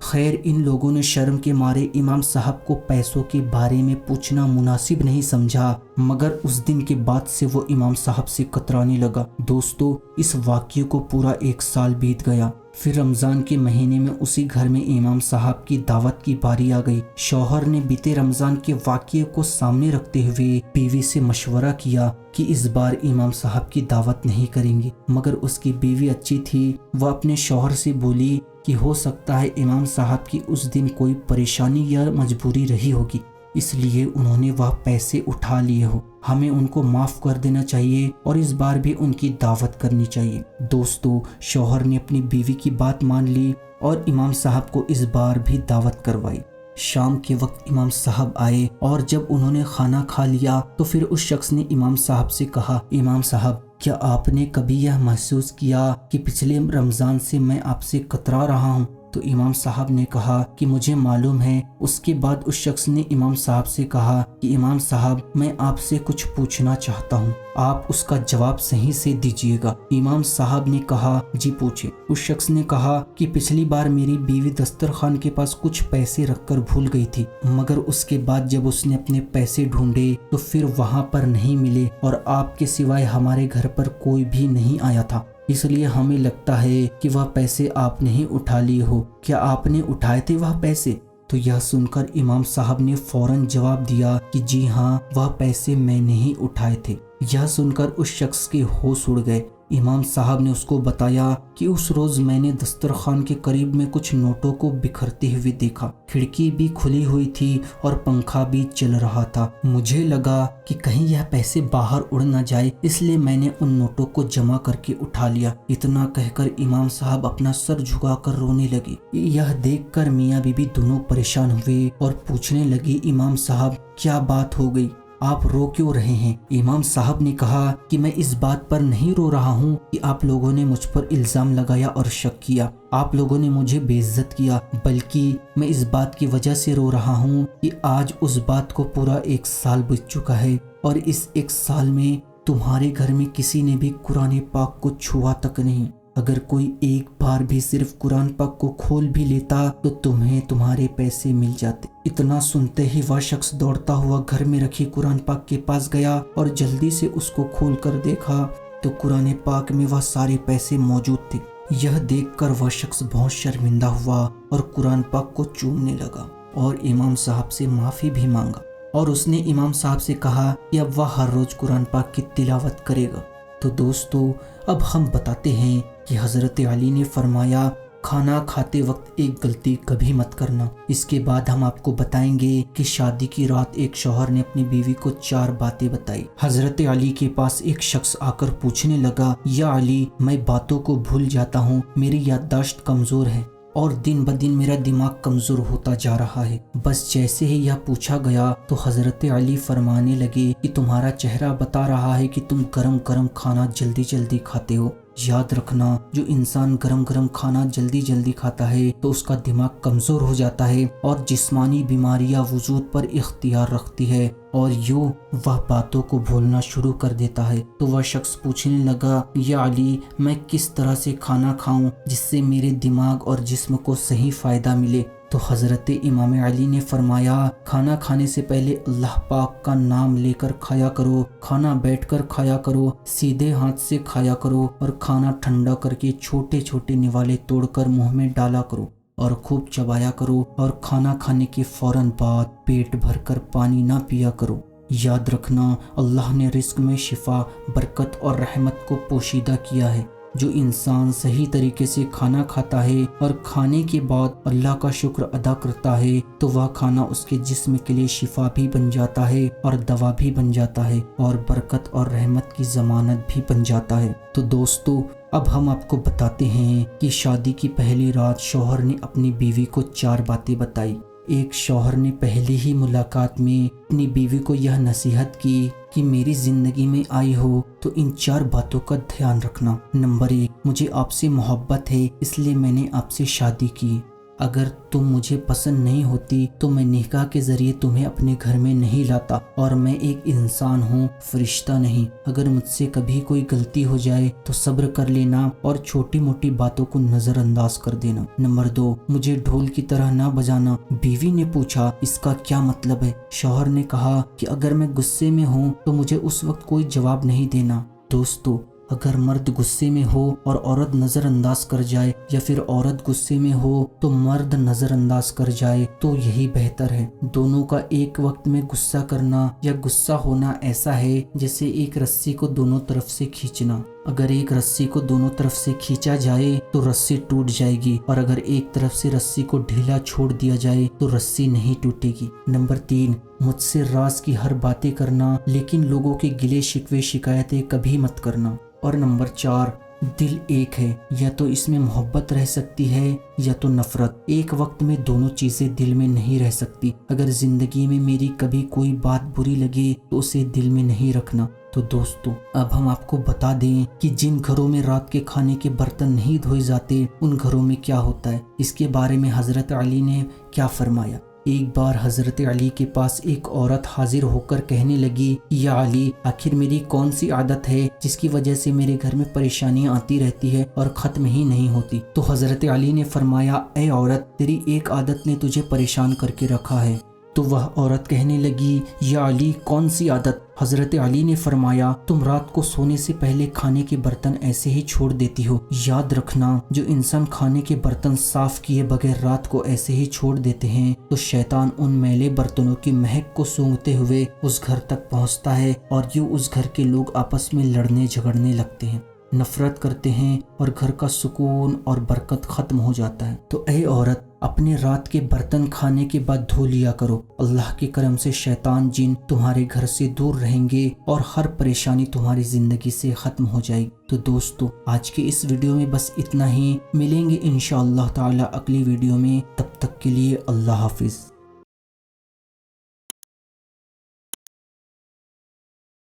خیر ان لوگوں نے شرم کے مارے امام صاحب کو پیسوں کے بارے میں پوچھنا مناسب نہیں سمجھا، مگر اس دن کے بعد سے وہ امام صاحب سے کترانے لگا۔ دوستو اس واقعے کو پورا 1 سال بیت گیا۔ پھر رمضان کے مہینے میں اسی گھر میں امام صاحب کی دعوت کی باری آ گئی۔ شوہر نے بیتے رمضان کے واقعے کو سامنے رکھتے ہوئے بیوی سے مشورہ کیا کہ اس بار امام صاحب کی دعوت نہیں کریں گے، مگر اس کی بیوی اچھی تھی، وہ اپنے شوہر سے بولی کہ ہو سکتا ہے امام صاحب کی اس دن کوئی پریشانی یا مجبوری رہی ہوگی، اس لیے انہوں نے وہ پیسے اٹھا لیے ہو، ہمیں ان کو معاف کر دینا چاہیے اور اس بار بھی ان کی دعوت کرنی چاہیے۔ دوستو شوہر نے اپنی بیوی کی بات مان لی اور امام صاحب کو اس بار بھی دعوت کروائی۔ شام کے وقت امام صاحب آئے اور جب انہوں نے کھانا کھا لیا تو پھر اس شخص نے امام صاحب سے کہا، امام صاحب کیا آپ نے کبھی یہ محسوس کیا کہ پچھلے رمضان سے میں آپ سے کترا رہا ہوں؟ تو امام صاحب نے کہا کہ مجھے معلوم ہے۔ اس کے بعد اس شخص نے امام صاحب سے کہا کہ امام صاحب میں آپ سے کچھ پوچھنا چاہتا ہوں، آپ اس کا جواب صحیح سے دیجیے گا۔ امام صاحب نے کہا جی پوچھے۔ اس شخص نے کہا کہ پچھلی بار میری بیوی دسترخوان کے پاس کچھ پیسے رکھ کر بھول گئی تھی، مگر اس کے بعد جب اس نے اپنے پیسے ڈھونڈے تو پھر وہاں پر نہیں ملے اور آپ کے سوائے ہمارے گھر پر کوئی بھی نہیں آیا تھا، اس لیے ہمیں لگتا ہے کہ وہ پیسے آپ نے ہی اٹھا لیے ہو، کیا آپ نے اٹھائے تھے وہ پیسے؟ تو یہ سن کر امام صاحب نے فوراً جواب دیا کہ جی ہاں وہ پیسے میں نے ہی اٹھائے تھے۔ یہ سن کر اس شخص کے ہوش اڑ گئے۔ امام صاحب نے اس کو بتایا کہ اس روز میں نے دسترخوان کے قریب میں کچھ نوٹوں کو بکھرتے ہوئے دیکھا، کھڑکی بھی کھلی ہوئی تھی اور پنکھا بھی چل رہا تھا، مجھے لگا کہ کہیں یہ پیسے باہر اڑ نہ جائے، اس لیے میں نے ان نوٹوں کو جمع کر کے اٹھا لیا۔ اتنا کہہ کر امام صاحب اپنا سر جھکا کر رونے لگے۔ یہ دیکھ کر میاں بی بی دونوں پریشان ہوئے اور پوچھنے لگے امام صاحب کیا بات ہو گئی، آپ رو کیوں رہے ہیں؟ امام صاحب نے کہا کہ میں اس بات پر نہیں رو رہا ہوں کہ آپ لوگوں نے مجھ پر الزام لگایا اور شک کیا، آپ لوگوں نے مجھے بے عزت کیا، بلکہ میں اس بات کی وجہ سے رو رہا ہوں کہ آج اس بات کو پورا 1 سال بیت چکا ہے اور اس 1 سال میں تمہارے گھر میں کسی نے بھی قرآن پاک کو چھوا تک نہیں۔ اگر کوئی ایک بار بھی صرف قرآن پاک کو کھول بھی لیتا تو تمہیں تمہارے پیسے مل جاتے۔ اتنا سنتے ہی وہ شخص دوڑتا ہوا گھر میں رکھی قرآن پاک کے پاس گیا اور جلدی سے اس کو کھول کر دیکھا تو قرآن پاک میں وہ سارے پیسے موجود تھے۔ یہ دیکھ کر وہ شخص بہت شرمندہ ہوا اور قرآن پاک کو چومنے لگا اور امام صاحب سے معافی بھی مانگا، اور اس نے امام صاحب سے کہا کہ اب وہ ہر روز قرآن پاک کی تلاوت کرے گا۔ تو دوستو اب ہم بتاتے ہیں کہ حضرت علی نے فرمایا کھانا کھاتے وقت ایک غلطی کبھی مت کرنا۔ اس کے بعد ہم آپ کو بتائیں گے کہ شادی کی رات ایک شوہر نے اپنی بیوی کو 4 باتیں بتائی۔ حضرت علی کے پاس ایک شخص آ کر پوچھنے لگا، یا علی میں باتوں کو بھول جاتا ہوں، میری یادداشت کمزور ہے اور دن بدن میرا دماغ کمزور ہوتا جا رہا ہے۔ بس جیسے ہی یہ پوچھا گیا تو حضرت علی فرمانے لگے کہ تمہارا چہرہ بتا رہا ہے کہ تم گرم گرم کھانا جلدی جلدی کھاتے ہو۔ یاد رکھنا جو انسان گرم گرم کھانا جلدی جلدی کھاتا ہے تو اس کا دماغ کمزور ہو جاتا ہے اور جسمانی بیماریاں وجود پر اختیار رکھتی ہے اور یوں وہ باتوں کو بھولنا شروع کر دیتا ہے۔ تو وہ شخص پوچھنے لگا، یا علی میں کس طرح سے کھانا کھاؤں جس سے میرے دماغ اور جسم کو صحیح فائدہ ملے؟ تو حضرت امام علی نے فرمایا کھانا کھانے سے پہلے اللہ پاک کا نام لے کر کھایا کرو، کھانا بیٹھ کر کھایا کرو، سیدھے ہاتھ سے کھایا کرو اور کھانا ٹھنڈا کر کے چھوٹے چھوٹے نوالے توڑ کر منہ میں ڈالا کرو اور خوب چبایا کرو، اور کھانا کھانے کے فوراً بعد پیٹ بھر کر پانی نہ پیا کرو۔ یاد رکھنا اللہ نے رزق میں شفا، برکت اور رحمت کو پوشیدہ کیا ہے۔ جو انسان صحیح طریقے سے کھانا کھاتا ہے اور کھانے کے بعد اللہ کا شکر ادا کرتا ہے تو وہ کھانا اس کے جسم کے لیے شفا بھی بن جاتا ہے اور دوا بھی بن جاتا ہے اور برکت اور رحمت کی ضمانت بھی بن جاتا ہے۔ تو دوستو اب ہم آپ کو بتاتے ہیں کہ شادی کی پہلی رات شوہر نے اپنی بیوی کو 4 باتیں بتائی۔ ایک شوہر نے پہلی ہی ملاقات میں اپنی بیوی کو یہ نصیحت کی کہ میری زندگی میں آئی ہو تو ان 4 باتوں کا دھیان رکھنا۔ نمبر 1، مجھے آپ سے محبت ہے اس لیے میں نے آپ سے شادی کی۔ اگر تم مجھے پسند نہیں ہوتی تو میں نکاح کے ذریعے تمہیں اپنے گھر میں نہیں لاتا، اور میں ایک انسان ہوں، فرشتہ نہیں۔ اگر مجھ سے کبھی کوئی غلطی ہو جائے تو صبر کر لینا اور چھوٹی موٹی باتوں کو نظر انداز کر دینا۔ نمبر 2، مجھے ڈھول کی طرح نہ بجانا۔ بیوی نے پوچھا اس کا کیا مطلب ہے؟ شوہر نے کہا کہ اگر میں غصے میں ہوں تو مجھے اس وقت کوئی جواب نہیں دینا۔ دوستو، اگر مرد غصے میں ہو اور عورت نظر انداز کر جائے، یا پھر عورت غصے میں ہو تو مرد نظر انداز کر جائے، تو یہی بہتر ہے۔ دونوں کا ایک وقت میں غصہ کرنا یا غصہ ہونا ایسا ہے جیسے ایک رسی کو دونوں طرف سے کھینچنا۔ اگر ایک رسی کو دونوں طرف سے کھینچا جائے تو رسی ٹوٹ جائے گی، اور اگر ایک طرف سے رسی کو ڈھیلا چھوڑ دیا جائے تو رسی نہیں ٹوٹے گی۔ نمبر 3، مجھ سے راز کی ہر باتیں کرنا، لیکن لوگوں کے گلے شکوے شکایتیں کبھی مت کرنا۔ اور نمبر 4، دل ایک ہے، یا تو اس میں محبت رہ سکتی ہے یا تو نفرت۔ ایک وقت میں دونوں چیزیں دل میں نہیں رہ سکتی۔ اگر زندگی میں میری کبھی کوئی بات بری لگے تو اسے دل میں نہیں رکھنا۔ تو دوستو، اب ہم آپ کو بتا دیں کہ جن گھروں میں رات کے کھانے کے برتن نہیں دھوئے جاتے ان گھروں میں کیا ہوتا ہے۔ اس کے بارے میں حضرت علی نے کیا فرمایا۔ ایک بار حضرت علی کے پاس ایک عورت حاضر ہو کر کہنے لگی، یا علی، آخر میری کون سی عادت ہے جس کی وجہ سے میرے گھر میں پریشانیاں آتی رہتی ہے اور ختم ہی نہیں ہوتی؟ تو حضرت علی نے فرمایا، اے عورت، تیری ایک عادت نے تجھے پریشان کر کے رکھا ہے۔ تو وہ عورت کہنے لگی، یا علی، کون سی عادت؟ حضرت علی نے فرمایا، تم رات کو سونے سے پہلے کھانے کے برتن ایسے ہی چھوڑ دیتی ہو۔ یاد رکھنا، جو انسان کھانے کے برتن صاف کیے بغیر رات کو ایسے ہی چھوڑ دیتے ہیں تو شیطان ان میلے برتنوں کی مہک کو سونگھتے ہوئے اس گھر تک پہنچتا ہے، اور یوں اس گھر کے لوگ آپس میں لڑنے جھگڑنے لگتے ہیں، نفرت کرتے ہیں، اور گھر کا سکون اور برکت ختم ہو جاتا ہے۔ تو اے عورت، اپنے رات کے برتن کھانے کے بعد دھو لیا کرو۔ اللہ کے کرم سے شیطان جن تمہارے گھر سے دور رہیں گے اور ہر پریشانی تمہاری زندگی سے ختم ہو جائے گی۔ تو دوستو، آج کے اس ویڈیو میں بس اتنا ہی۔ ملیں گے انشاءاللہ تعالی اگلی ویڈیو میں، تب تک کے لیے اللہ حافظ۔